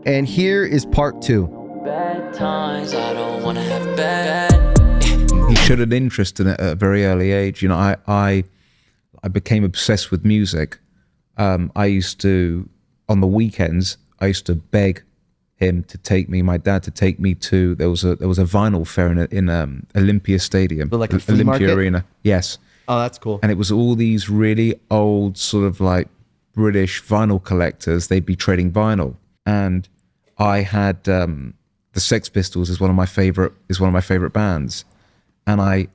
And here is part 2. Bad times, I don't wanna have bad. He showed an interest in it at a very early age. You know, I became obsessed with music. I used to, on the weekends, I used to beg him to take me, my dad, to take me to. There was a vinyl fair in Olympia Stadium, But like a flea Olympia market? Arena. Yes, Oh, that's cool. and it was all these really old sort of like British vinyl collectors. They'd be trading vinyl, and I had the Sex Pistols is one of my favorite bands, and I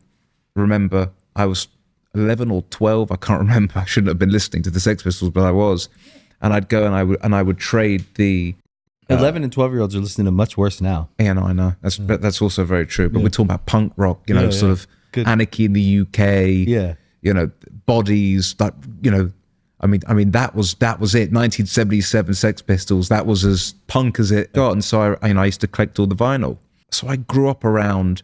remember I was 11 or 12. I can't remember. I shouldn't have been listening to the Sex Pistols, but I was, and I'd go and I would trade the. 11 and 12-year-olds are listening to much worse now. Yeah, no, I know. That's also very true. But we're talking about punk rock, you know, sort of Good. Anarchy in the UK. Yeah. You know, Bodies. That, you know, I mean that was it. 1977 Sex Pistols. That was as punk as it got. And so I used to collect all the vinyl. So I grew up around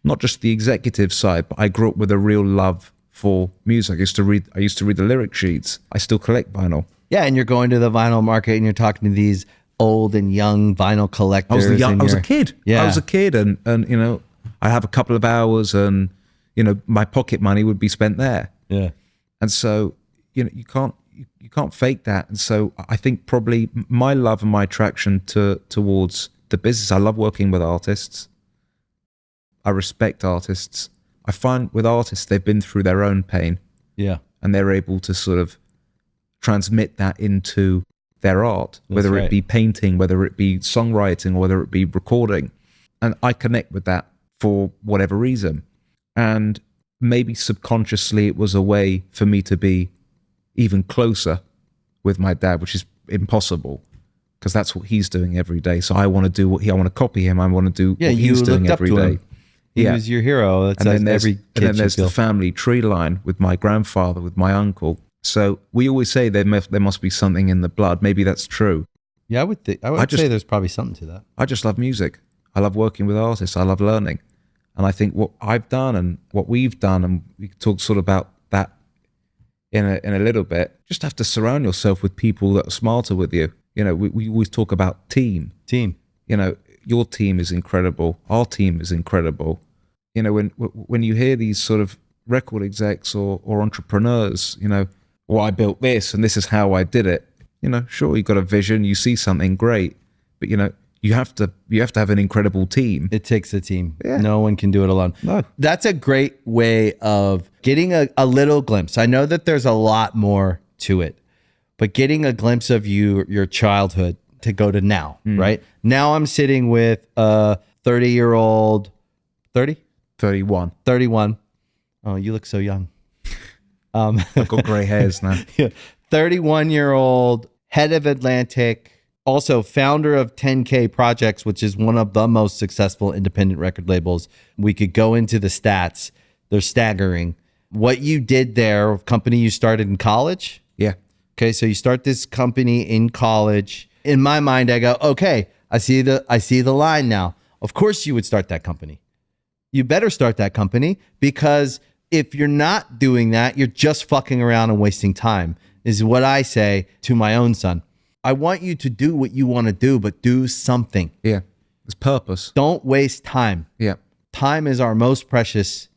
not just the executive side, but I grew up with a real love for music. I used to read the lyric sheets. I still collect vinyl. Yeah, and you're going to the vinyl market and you're talking to these old and young vinyl collectors. I was a kid. Yeah. I was a kid, and you know, I have a couple of hours, and you know, my pocket money would be spent there. Yeah. And so, you know, you can't fake that. And so, I think probably my love and my attraction towards the business. I love working with artists. I respect artists. I find with artists, they've been through their own pain. Yeah. And they're able to sort of transmit that into their art, whether right. it be painting, whether it be songwriting, or whether it be recording. And I connect with that for whatever reason. And maybe subconsciously it was a way for me to be even closer with my dad, which is impossible because that's what he's doing every day. So I want to do I want to copy him. I want to do what he's doing every day. He was your hero. That's and then every kid and then there's should feel. the family tree line with my grandfather, with my uncle. So we always say there must be something in the blood. Maybe that's true. Yeah, I would say there's probably something to that. I just love music. I love working with artists. I love learning. And I think what I've done and what we've done, and we can talk sort of about that in a little bit, just have to surround yourself with people that are smarter with you. You know, we always talk about team. Team. You know, your team is incredible. Our team is incredible. You know, when you hear these sort of record execs or entrepreneurs, you know, well, I built this and this is how I did it. You know, sure, you've got a vision, you see something great, but you know, you have to have an incredible team. It takes a team. Yeah. No one can do it alone. No. That's a great way of getting a little glimpse. I know that there's a lot more to it, but getting a glimpse of your childhood to go to now, right? Now I'm sitting with a 30-year-old, 30? 31. 31. Oh, you look so young. I've got gray hairs now. 31-year-old head of Atlantic, also founder of 10K Projects, which is one of the most successful independent record labels. We could go into the stats. They're staggering. What you did there, a company you started in college? Yeah. Okay, so you start this company in college. In my mind, I go, okay, I see the line now. Of course you would start that company. You better start that company, because if you're not doing that, you're just fucking around and wasting time, is what I say to my own son. I want you to do what you want to do, but do something. Yeah. There's purpose. Don't waste time. Yeah. Time is our most precious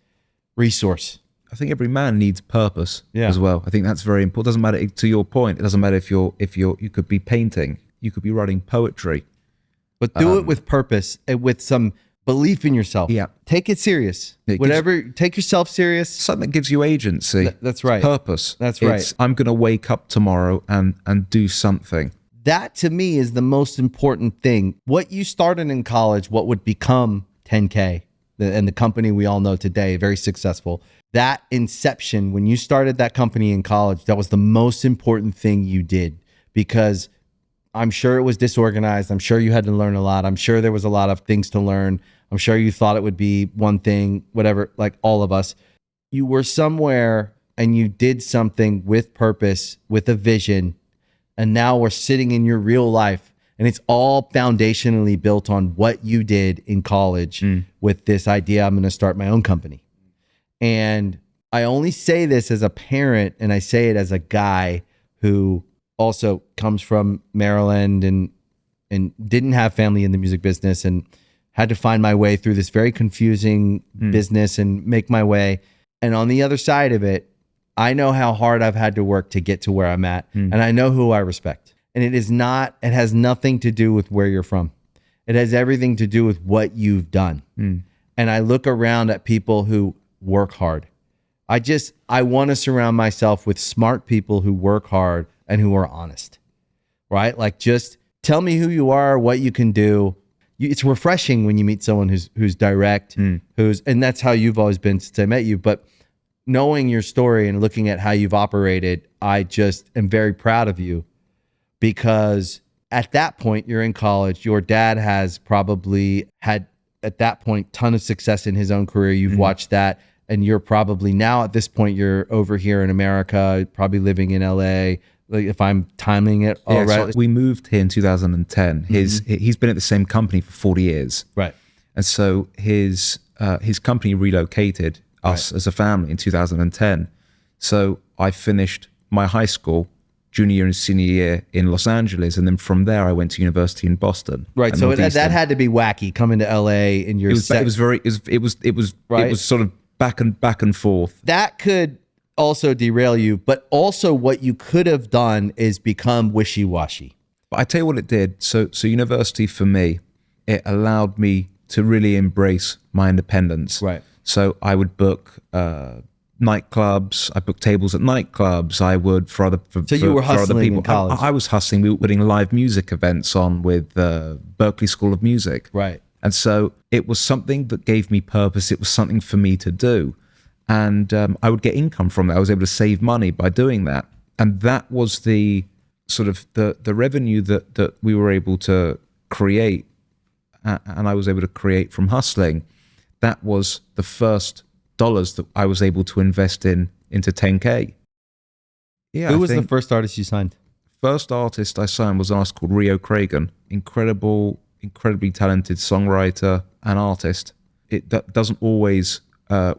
resource. I think every man needs purpose Yeah. as well. I think that's very important. It doesn't matter, to your point, it doesn't matter if you could be painting, you could be writing poetry. But do it with purpose and with some belief in yourself. Yeah. Take it serious. It Take yourself serious. Something that gives you agency. That's right. Purpose. That's right. It's, I'm going to wake up tomorrow and do something. That to me is the most important thing. What you started in college, what would become 10K and the company we all know today, very successful. That inception, when you started that company in college, that was the most important thing you did, because I'm sure it was disorganized. I'm sure you had to learn a lot. I'm sure there was a lot of things to learn. I'm sure you thought it would be one thing, whatever, like all of us. You were somewhere and you did something with purpose, with a vision, and now we're sitting in your real life, and it's all foundationally built on what you did in college with this idea, I'm going to start my own company. And I only say this as a parent, and I say it as a guy who also comes from Maryland and and didn't have family in the music business and had to find my way through this very confusing business and make my way. And on the other side of it, I know how hard I've had to work to get to where I'm at. And I know who I respect. And it has nothing to do with where you're from. It has everything to do with what you've done. And I look around at people who work hard. I want to surround myself with smart people who work hard and who are honest, right? Like, just tell me who you are, what you can do. It's refreshing when you meet someone who's direct, and that's how you've always been since I met you. But knowing your story and looking at how you've operated, I just am very proud of you, because at that point you're in college. Your dad has probably had at that point ton of success in his own career. You've watched that, and you're probably now at this point you're over here in America, probably living in LA. Like, if I'm timing it all right. So we moved here in 2010. He's been at the same company for 40 years. Right. And so his company relocated us as a family in 2010. So I finished my high school, junior and senior year in Los Angeles, and then from there I went to university in Boston. Right. So that had to be wacky coming to LA in your. It was sort of back and forth. That could also derail you, but also what you could have done is become wishy-washy. But I tell you what it did. So university for me, it allowed me to really embrace my independence. Right. So I would book nightclubs. I booked tables at nightclubs. I would for other you were hustling other people. in college. I was hustling. We were putting live music events on with Berklee School of Music. Right. And so it was something that gave me purpose. It was something for me to do. And I would get income from it. I was able to save money by doing that. And that was the sort of the revenue that we were able to create, and I was able to create from hustling. That was the first dollars that I was able to invest into 10K. Yeah. Who was the first artist you signed? First artist I signed was an artist called Elliot Grainge. Incredibly talented songwriter and artist. It doesn't always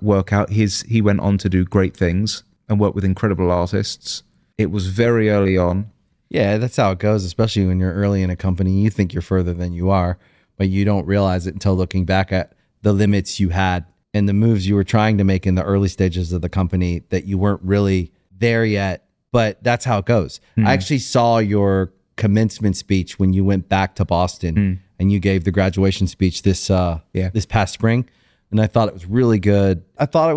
work out. He went on to do great things and work with incredible artists. It was very early on. Yeah, that's how it goes, especially when you're early in a company. You think you're further than you are, but you don't realize it until looking back at the limits you had and the moves you were trying to make in the early stages of the company that you weren't really there yet. But that's how it goes. I actually saw your commencement speech when you went back to Boston and you gave the graduation speech this past spring. And I thought it was really good. I thought it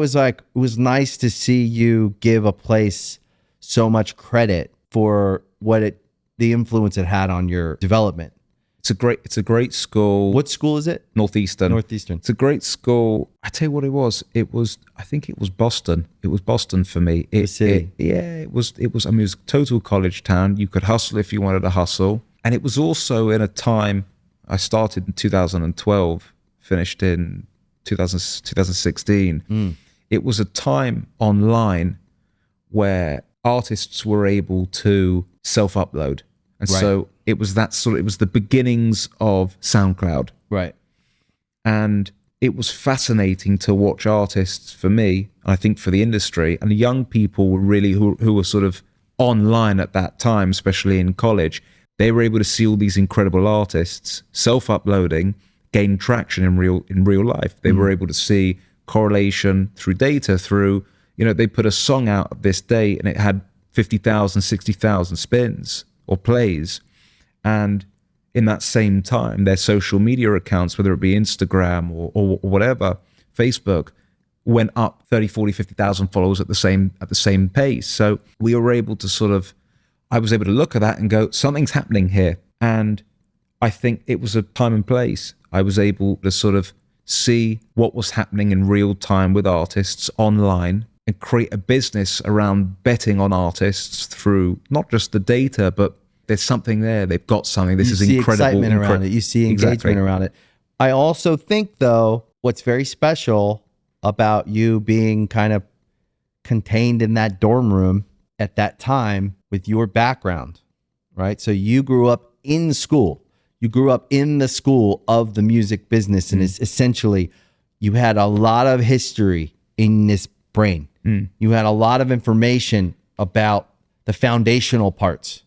was nice to see you give a place so much credit for the influence it had on your development. It's a great school. What school is it? Northeastern. It's a great school. I tell you what it was. I think it was Boston. It was Boston for me. The city. It was. I mean, it was a total college town. You could hustle if you wanted to hustle. And it was also in a time, I started in 2012, finished in 2016. It was a time online where artists were able to self-upload. And so it was the beginnings of SoundCloud. Right. And it was fascinating to watch artists, for me, I think for the industry, and young people were really who were sort of online at that time, especially in college. They were able to see all these incredible artists self-uploading, gain traction in real life. They were able to see correlation through data, through, they put a song out this day and it had 50,000, 60,000 spins or plays. And in that same time, their social media accounts, whether it be Instagram or whatever, Facebook, went up 30, 40, 50,000 followers at the same pace. So we were able to I was able to look at that and go, something's happening here. And I think it was a time and place. I was able to sort of see what was happening in real time with artists online and create a business around betting on artists through not just the data, but there's something there. They've got something. This is incredible. Excitement around it. You see engagement around it. I also think, though, what's very special about you being kind of contained in that dorm room at that time with your background, right? So you grew up in school. You grew up in the school of the music business, and it's essentially you had a lot of history in this brain. You had a lot of information about the foundational parts.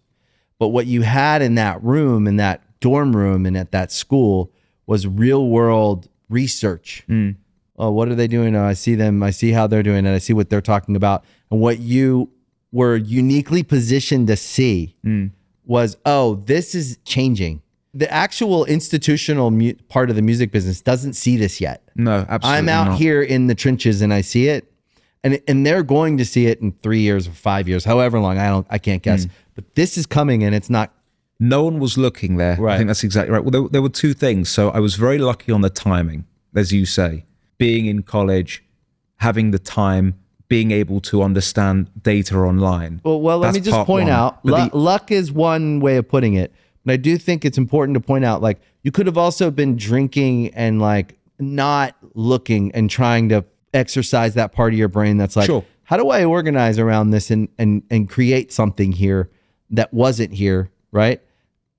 But what you had in that room, in that dorm room and at that school was real world research. Oh, what are they doing? I see them. I see how they're doing it. I see what they're talking about. And what you were uniquely positioned to see was, oh, this is changing. The actual institutional part of the music business doesn't see this yet. No, absolutely I'm out not. here in the trenches and I see it. And they're going to see it in 3 years or 5 years, however long. I can't guess. But this is coming and it's not. No one was looking there. Right. I think that's exactly right. Well, there were two things. So I was very lucky on the timing, as you say, being in college, having the time, being able to understand data online. Well, let That's me just part point one. out, But luck is one way of putting it. But I do think it's important to point out, like, you could have also been drinking and like not looking and trying to exercise that part of your brain that's like, Sure. how do I organize around this and create something here that wasn't here, right?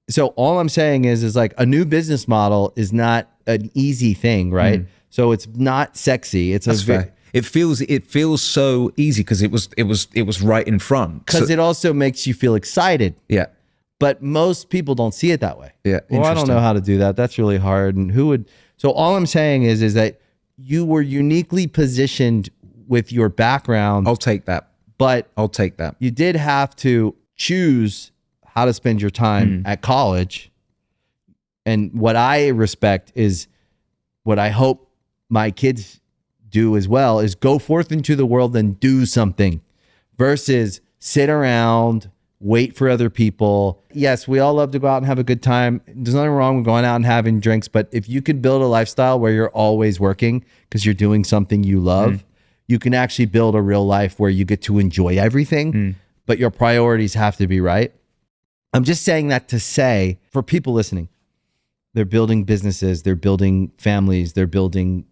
So all I'm saying is like a new business model is not an easy thing, right? So it's not sexy. It's that's fair. It feels so easy because it was right in front. because So- it also makes you feel excited. yeah. But most people don't see it that way. Yeah, Well, I don't interesting. know how to do that. That's really hard. And who would? So all I'm saying is that you were uniquely positioned with your background, I'll take that. but I'll take that. you did have to choose how to spend your time at college. And what I respect is what I hope my kids do as well is go forth into the world and do something versus sit around, wait for other people. Yes, we all love to go out and have a good time. There's nothing wrong with going out and having drinks, but if you could build a lifestyle where you're always working because you're doing something you love, you can actually build a real life where you get to enjoy everything, but your priorities have to be right. I'm just saying that to say for people listening, they're building businesses, they're building families, they're building,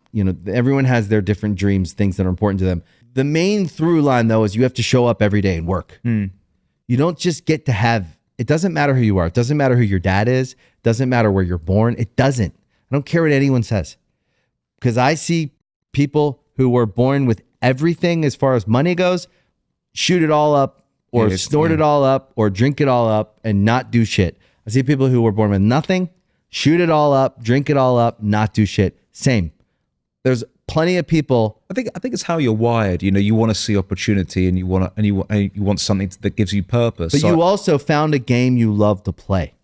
everyone has their different dreams, things that are important to them. The main through line though is you have to show up every day and work. You don't just get to have, it doesn't matter who you are. It doesn't matter who your dad is. It doesn't matter where you're born. It doesn't. I don't care what anyone says. Because I see people who were born with everything as far as money goes, shoot it all up or snort it all up or drink it all up and not do shit. I see people who were born with nothing, shoot it all up, drink it all up, not do shit. Same. There's plenty of people. I think it's how you're wired. You want to see opportunity, and you want something that gives you purpose. But you also found a game you love to play.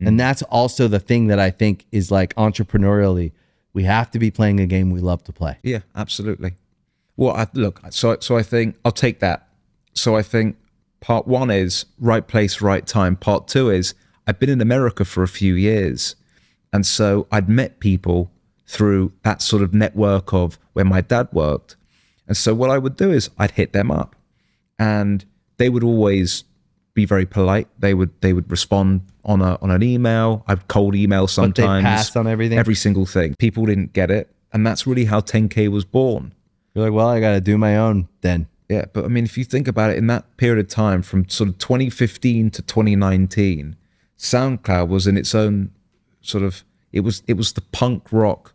And that's also the thing that I think is like entrepreneurially, we have to be playing a game we love to play. Yeah, absolutely. Well, so I think I'll take that. So I think part one is right place, right time. Part two is I've been in America for a few years. And so I'd met people through that sort of network of where my dad worked. And so what I would do is I'd hit them up and they would always be very polite. They would respond on an email. I'd cold email sometimes. But they passed on everything? Every single thing. People didn't get it. And that's really how 10K was born. You're like, well, I got to do my own then. Yeah, but I mean, if you think about it, in that period of time from sort of 2015 to 2019, SoundCloud was in its own sort of, it was the punk rock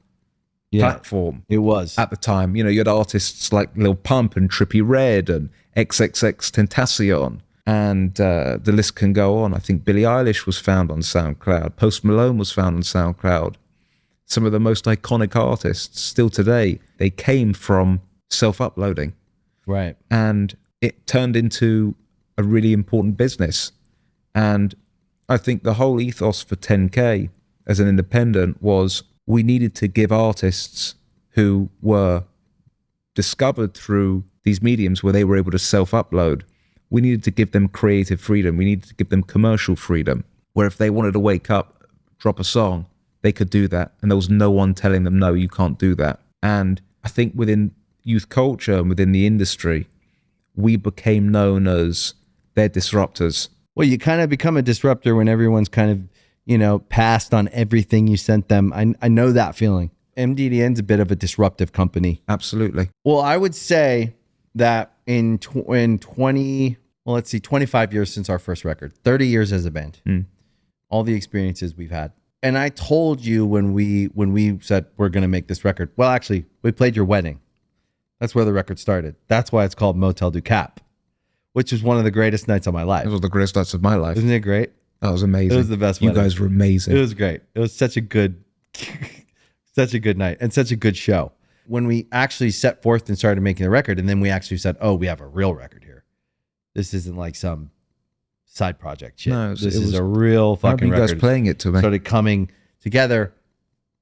platform. It was. At the time. You had artists like Lil Pump and Trippie Redd and XXX Tentacion, and the list can go on. I think Billie Eilish was found on SoundCloud. Post Malone was found on SoundCloud. Some of the most iconic artists still today, they came from self-uploading. Right. And it turned into a really important business. And I think the whole ethos for 10K as an independent was we needed to give artists who were discovered through these mediums where they were able to self-upload, we needed to give them creative freedom. We needed to give them commercial freedom, where if they wanted to wake up, drop a song, they could do that. And there was no one telling them, no, you can't do that. And I think within youth culture and within the industry, we became known as their disruptors. Well, you kind of become a disruptor when everyone's kind of, passed on everything you sent them. I know that feeling. MDDN's a bit of a disruptive company. Absolutely. Well, I would say that in 25 years since our first record, 30 years as a band, all the experiences we've had. And I told you when we said we're going to make this record, well, actually, we played your wedding. That's where the record started. That's why it's called Motel du Cap, which was one of the greatest nights of my life. It was the greatest nights of my life. Isn't it great? That was amazing. It was the best You wedding. guys were amazing. It was great. It was such a good, such a good night and such a good show. When we actually set forth and started making the record, and then we actually said, "Oh, we have a real record here. This isn't like some side project shit. No, this is a real fucking you guys record." playing it to me. Started coming together,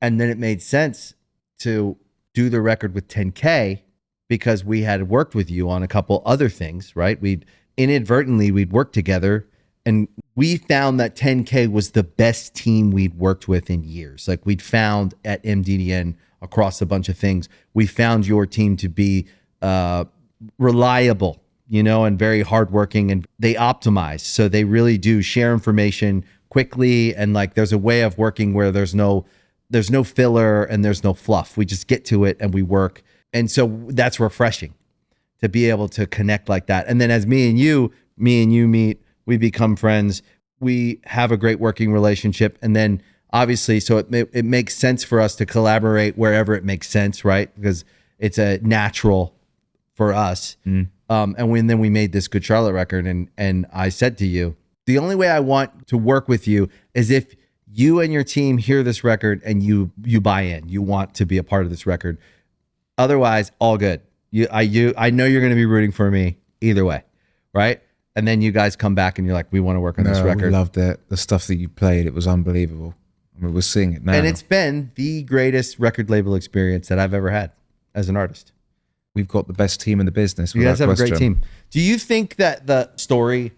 and then it made sense to do the record with 10K because we had worked with you on a couple other things, right? We'd worked together, and we found that 10K was the best team we'd worked with in years. Like we'd found at MDDN across a bunch of things, we found your team to be reliable, and very hardworking, and they optimize. So they really do share information quickly, and like there's a way of working where there's no filler and there's no fluff. We just get to it and we work. And so that's refreshing to be able to connect like that. And then as me and you meet, we become friends. We have a great working relationship. And then obviously, so it makes sense for us to collaborate wherever it makes sense, right? Because it's a natural for us. And then we made this Good Charlotte record, and I said to you, the only way I want to work with you is if you and your team hear this record and you buy in, you want to be a part of this record. Otherwise, all good. I know you're going to be rooting for me either way, right? And then you guys come back and you're like, we want to work on this record. We loved it. The stuff that you played, it was unbelievable. I mean, we're seeing it now. And it's been the greatest record label experience that I've ever had as an artist. We've got the best team in the business. You guys have a great team. Do you think that the story,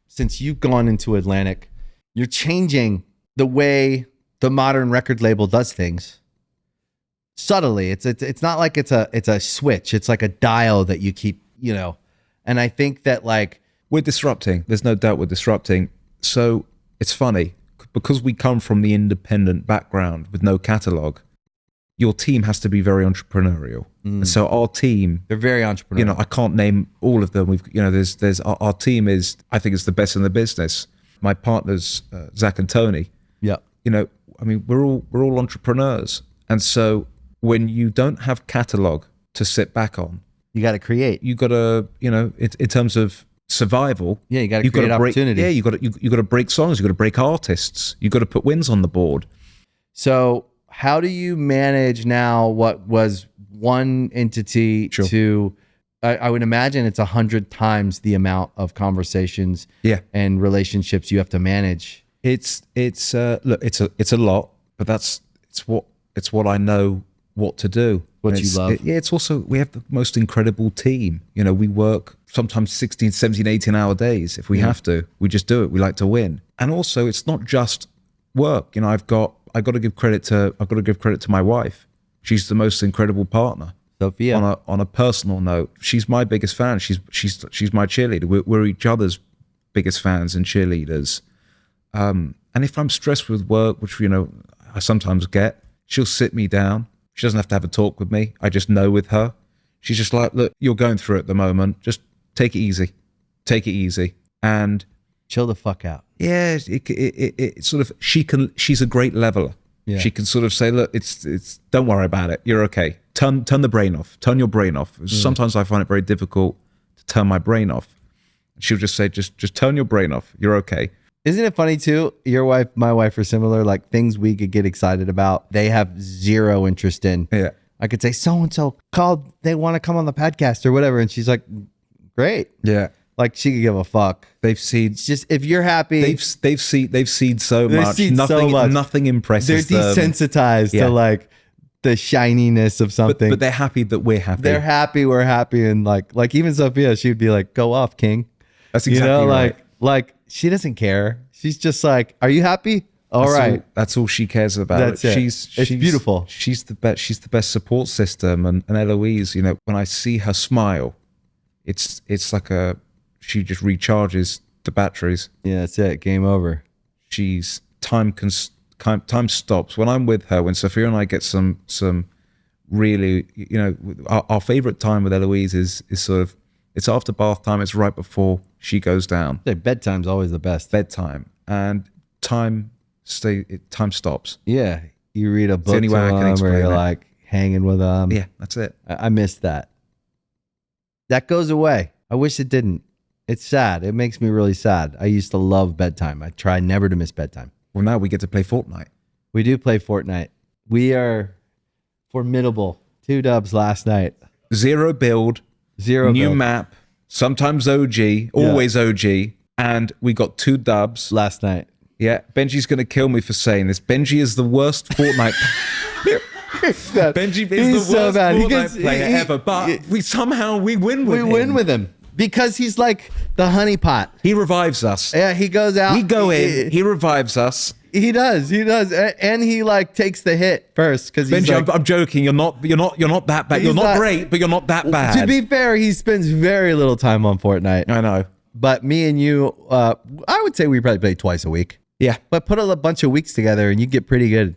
since you've gone into Atlantic, you're changing the way the modern record label does things subtly? It's not like it's a switch. It's like a dial that you keep, And I think that like we're disrupting. There's no doubt we're disrupting. So it's funny because we come from the independent background with no catalog. Your team has to be very entrepreneurial, and so our team, they're very entrepreneurial. I can't name all of them. There's our team is, I think it's the best in the business. My partners, Zach and Tony. Yeah. I mean, we're all entrepreneurs, and so when you don't have catalog to sit back on, you got to create. You got to, in terms of survival. Yeah, you got to create opportunity. Yeah, you got to break songs. You got to break artists. You got to put wins on the board. So how do you manage now what was one entity to? I would imagine it's 100 times the amount of conversations and relationships you have to manage. It's look, it's a lot, but it's what I know what to do. What you love. It's also, we have the most incredible team. We work sometimes 16, 17, 18-hour days if we have to. We just do it. We like to win. And also, it's not just work. I've got to give credit to my wife. She's the most incredible partner. Sophia. On a personal note, she's my biggest fan. She's my cheerleader. We're each other's biggest fans and cheerleaders. And if I'm stressed with work, which I sometimes get, she'll sit me down. She doesn't have to have a talk with me. I just know with her. She's just like, look, you're going through it at the moment. Just take it easy. Take it easy. And chill the fuck out. Yeah, it sort of, she's a great leveler. Yeah. She can sort of say, look, it's don't worry about it. You're okay. Turn the brain off. Turn your brain off. Sometimes I find it very difficult to turn my brain off. She'll just say, just turn your brain off. You're okay. Isn't it funny too? Your wife, my wife are similar. Like things we could get excited about, they have zero interest in. Yeah. I could say so-and-so called, they want to come on the podcast or whatever. And she's like, great. Yeah. Like she could give a fuck. They've seen, it's just, if you're happy, they've seen so much. Nothing impresses them. They're desensitized to like the shininess of something. But they're happy that we're happy. They're happy we're happy. And like even Sophia, she'd be like, go off, King. That's exactly right. Like she doesn't care. She's just like, are you happy? That's all she cares about. That's it. It's beautiful. She's the best. She's the best support system. And Eloise, when I see her smile, it's like she just recharges the batteries. Yeah, that's it. Game over. She's time stops when I'm with her. When Sophia and I get some really, our favorite time with Eloise is sort of, it's after bath time. It's right before she goes down. Yeah, bedtime's always the best. Bedtime and time stops. Yeah, you read a book to them, or you're like hanging with them. Yeah, that's it. I missed that. That goes away. I wish it didn't. It's sad. It makes me really sad. I used to love bedtime. I try never to miss bedtime. Well, now we get to play Fortnite. We do play Fortnite. We are formidable. 2 dubs last night. 0 build, 0 new build map, sometimes OG, always OG, and we got 2 dubs. last night. Yeah, Benji's going to kill me for saying this. Benji is the worst Fortnite Benji is He's the so worst bad. Fortnite player ever, but we win with him. We win with him because he's like the honeypot. He revives us. Yeah, he goes out. We go in, he revives us. He does, and he like takes the hit first because he's Benji, like, I'm joking. You're not that bad. You're He's not not- great, but you're not that bad. To be fair, he spends very little time on Fortnite. I know. But me and you, I would say we probably play twice a week. Yeah. But put a bunch of weeks together and you get pretty good.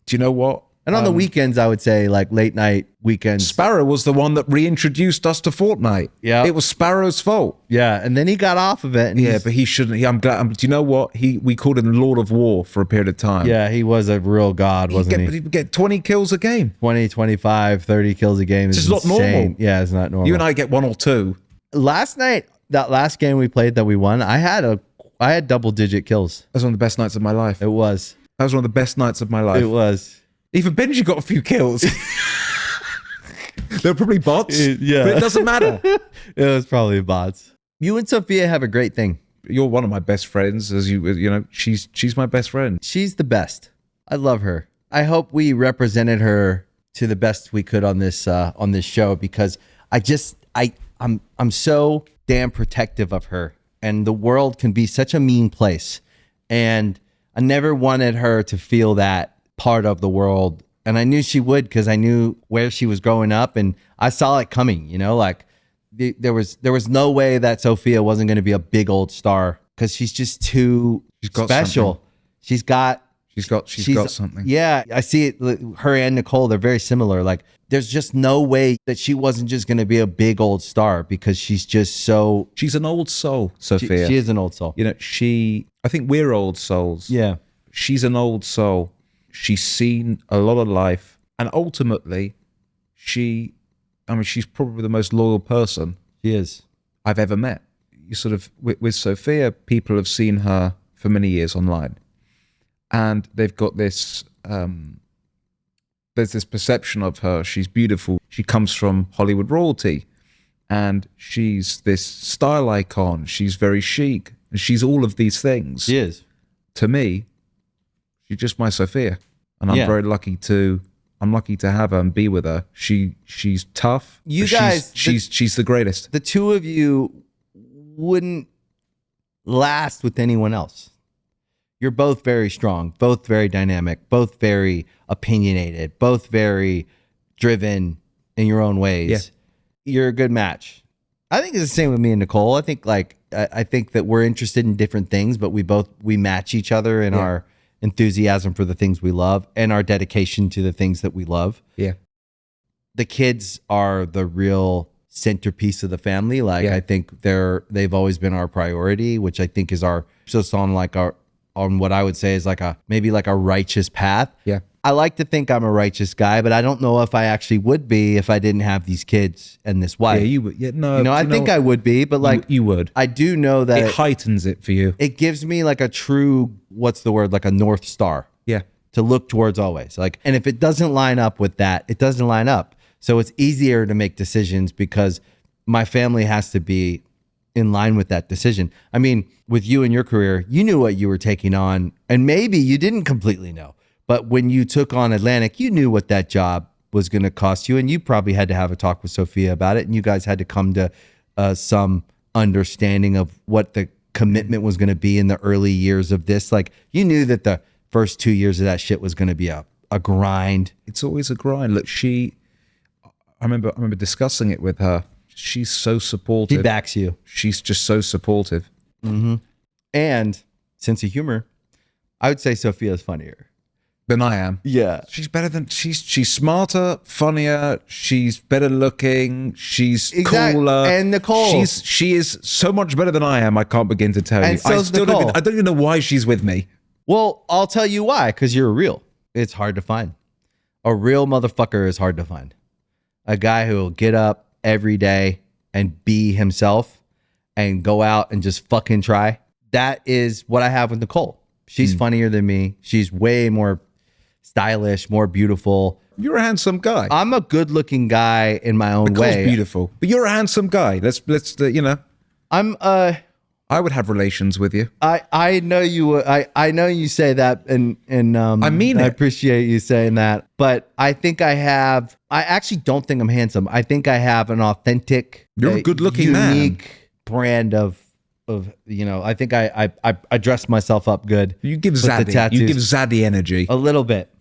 Do you know what? And on the weekends, I would say like late night weekends. Sparrow was the one that reintroduced us to Fortnite. Yeah. It was Sparrow's fault. Yeah, and then he got off of it. And Yeah, he's- but he shouldn't. I'm glad. Do you know what? We called him Lord of War for a period of time. yeah, he was a real god, wasn't But he? he would get 20 kills a game. 20, 25, 30 kills a game is It's not insane. normal. Yeah, it's not normal. You and I get 1 or 2. Last night, that last game we played that we won, I had double-digit kills. That was one of the best nights of my life. It was. That was one of the best nights of my life. It was. Even Benji got a few kills. They're probably bots. Yeah. But it doesn't matter. It was probably bots. You and Sophia have a great thing. You're one of my best friends, as you know. She's my best friend. She's the best. I love her. I hope we represented her to the best we could on this show because I'm so damn protective of her, and the world can be such a mean place, and I never wanted her to feel that part of the world, and I knew she would because I knew where she was growing up, and I saw it coming. You know, like there was no way that Sophia wasn't going to be a big old star because she's just too got special. something. She's got something. Yeah, I see it. Her and Nicole, they're very similar. Like, there's just no way that she wasn't just going to be a big old star because she's just so. She's an old soul, Sophia. She is an old soul. You know, I think we're old souls. Yeah. She's an old soul. She's seen a lot of life. And ultimately, she's probably the most loyal person She is. I've ever met. You sort of, with Sophia, people have seen her for many years online. And they've got this, there's this perception of her. She's beautiful. She comes from Hollywood royalty. And she's this style icon. She's very chic. And she's all of these things. She is. To me, she's just my Sophia. And I'm Yeah. very lucky to have her and be with her. She's tough. You but guys- she's the greatest. The two of you wouldn't last with anyone else. You're both very strong, both very dynamic, both very opinionated, both very driven in your own ways. Yeah. You're a good match. I think it's the same with me and Nicole. I think I think that we're interested in different things, but we match each other in our enthusiasm for the things we love and our dedication to the things that we love. Yeah. The kids are the real centerpiece of the family. Like, Yeah. I think they've always been our priority, which I think is just on what I would say is maybe like a righteous path. Yeah. I like to think I'm a righteous guy, but I don't know if I actually would be if I didn't have these kids and this wife. Yeah, you would. Yeah, no. I think I would be, but like you would. I do know that It heightens it for you. it gives me like a true, what's the word? Like a North Star Yeah. to look towards always. Like, and if it doesn't line up with that, it doesn't line up. So it's easier to make decisions because my family has to be in line with that decision. I mean, with you and your career, you knew what you were taking on, and maybe you didn't completely know. But when you took on Atlantic, you knew what that job was going to cost you, and you probably had to have a talk with Sophia about it, and you guys had to come to some understanding of what the commitment was going to be in the early years of this. Like, you knew that the first 2 years of that shit was going to be a grind. It's always a grind. Look, I remember discussing it with her. She's so supportive. She backs you. She's just so supportive. And sense of humor, I would say Sophia's funnier. Than I am. Yeah. She's better than she's smarter, funnier, she's better looking, she's cooler. And Nicole. She is so much better than I am, I can't begin to tell And you. so's Don't Nicole. I don't even know why she's with me. Well, I'll tell you why, because you're real. It's hard to find. A real motherfucker is hard to find. A guy who will get up every day and be himself and go out and just fucking try. That is what I have with Nicole. She's funnier than me. She's way more stylish, more beautiful. You're a handsome guy. I'm a good looking guy in my own Nicole's way. beautiful, but you're a handsome guy. Let's you know. I'm I would have relations with you. I know you. I know you say that, and I mean it. I appreciate you saying that. But I think I have. I actually don't think I'm handsome. I think I have an authentic. You're a good-looking man. Unique brand of. I think I dress myself up good. You give with the zaddy. You tattoos. give zaddy energy. A little bit,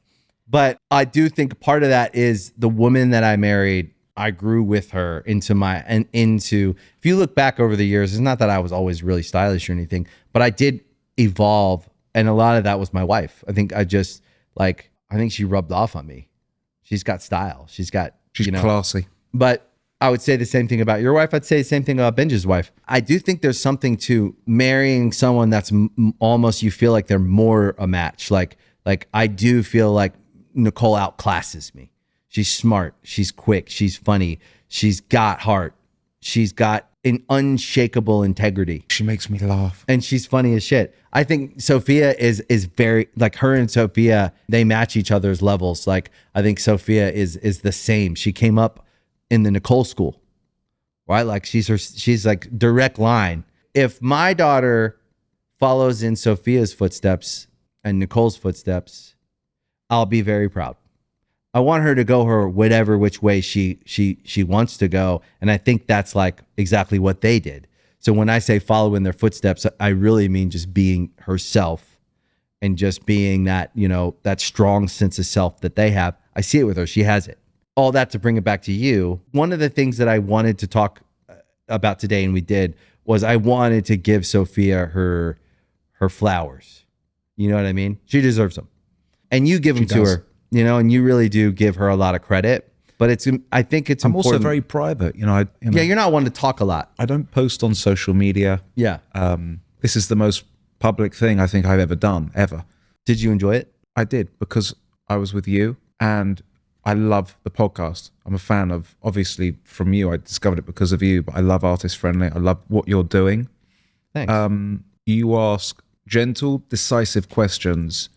but I do think part of that is the woman that I married. I grew with her into. If you look back over the years, it's not that I was always really stylish or anything, but I did evolve, and a lot of that was my wife. I think I think she rubbed off on me. She's got style. She's classy. But I would say the same thing about your wife. I'd say the same thing about Benja's wife. I do think there's something to marrying someone that's almost you feel like they're more a match. Like I do feel like Nicole outclasses me. She's smart. She's quick. She's funny. She's got heart. She's got an unshakable integrity. She makes me laugh. And she's funny as shit. I think Sophia is very like her and Sophia, they match each other's levels. Like I think Sophia is the same. She came up in the Nicole school, right? Like she's like direct line. If my daughter follows in Sophia's footsteps and Nicole's footsteps, I'll be very proud. I want her to go her whatever which way she wants to go, and I think that's like exactly what they did. So when I say follow in their footsteps, I really mean just being herself and just being that, that strong sense of self that they have. I see it with her. She has it. All that to bring it back to you. One of the things that I wanted to talk about today, and we did, was I wanted to give Sophia her flowers. You know what I mean? She deserves them. And you give them to her, and you really do give her a lot of credit. But I think it's I'm important. also very private. Yeah, you're not one to talk a lot. I don't post on social media. Yeah. This is the most public thing I think I've ever done, ever. Did you enjoy it? I did, because I was with you, and I love the podcast. I'm a fan of, obviously, from you. I discovered it because of you, but I love Artist Friendly. I love what you're doing. Thanks. You ask gentle, decisive questions,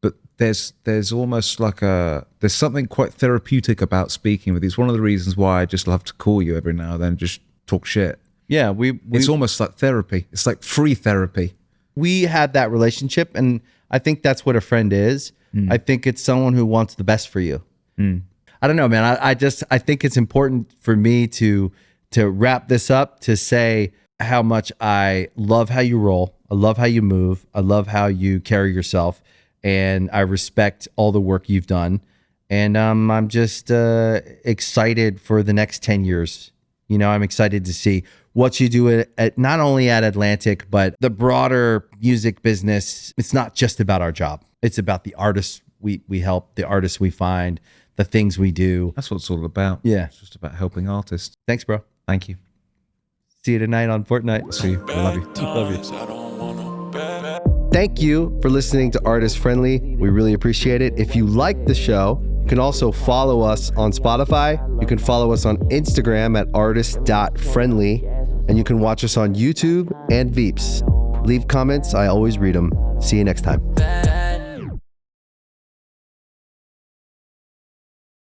but there's almost like there's something quite therapeutic about speaking with you. It's one of the reasons why I just love to call you every now and then, just talk shit. Yeah, it's almost like therapy. It's like free therapy. We had that relationship, and I think that's what a friend is. I think it's someone who wants the best for you. I don't know, man. I think it's important for me to wrap this up, to say how much I love how you roll. I love how you move. I love how you carry yourself, and I respect all the work you've done. And I'm just excited for the next 10 years. I'm excited to see what you do at not only at Atlantic, but the broader music business. It's not just about our job. It's about the artists we help, the artists we find, the things we do. That's what it's all about. Yeah. It's just about helping artists. Thanks, bro. Thank you. See you tonight on Fortnite. See you. I love you. Love you. Thank you for listening to Artist Friendly. We really appreciate it. If you like the show, you can also follow us on Spotify. You can follow us on Instagram at artist.friendly. And you can watch us on YouTube and Veeps. Leave comments. I always read them. See you next time.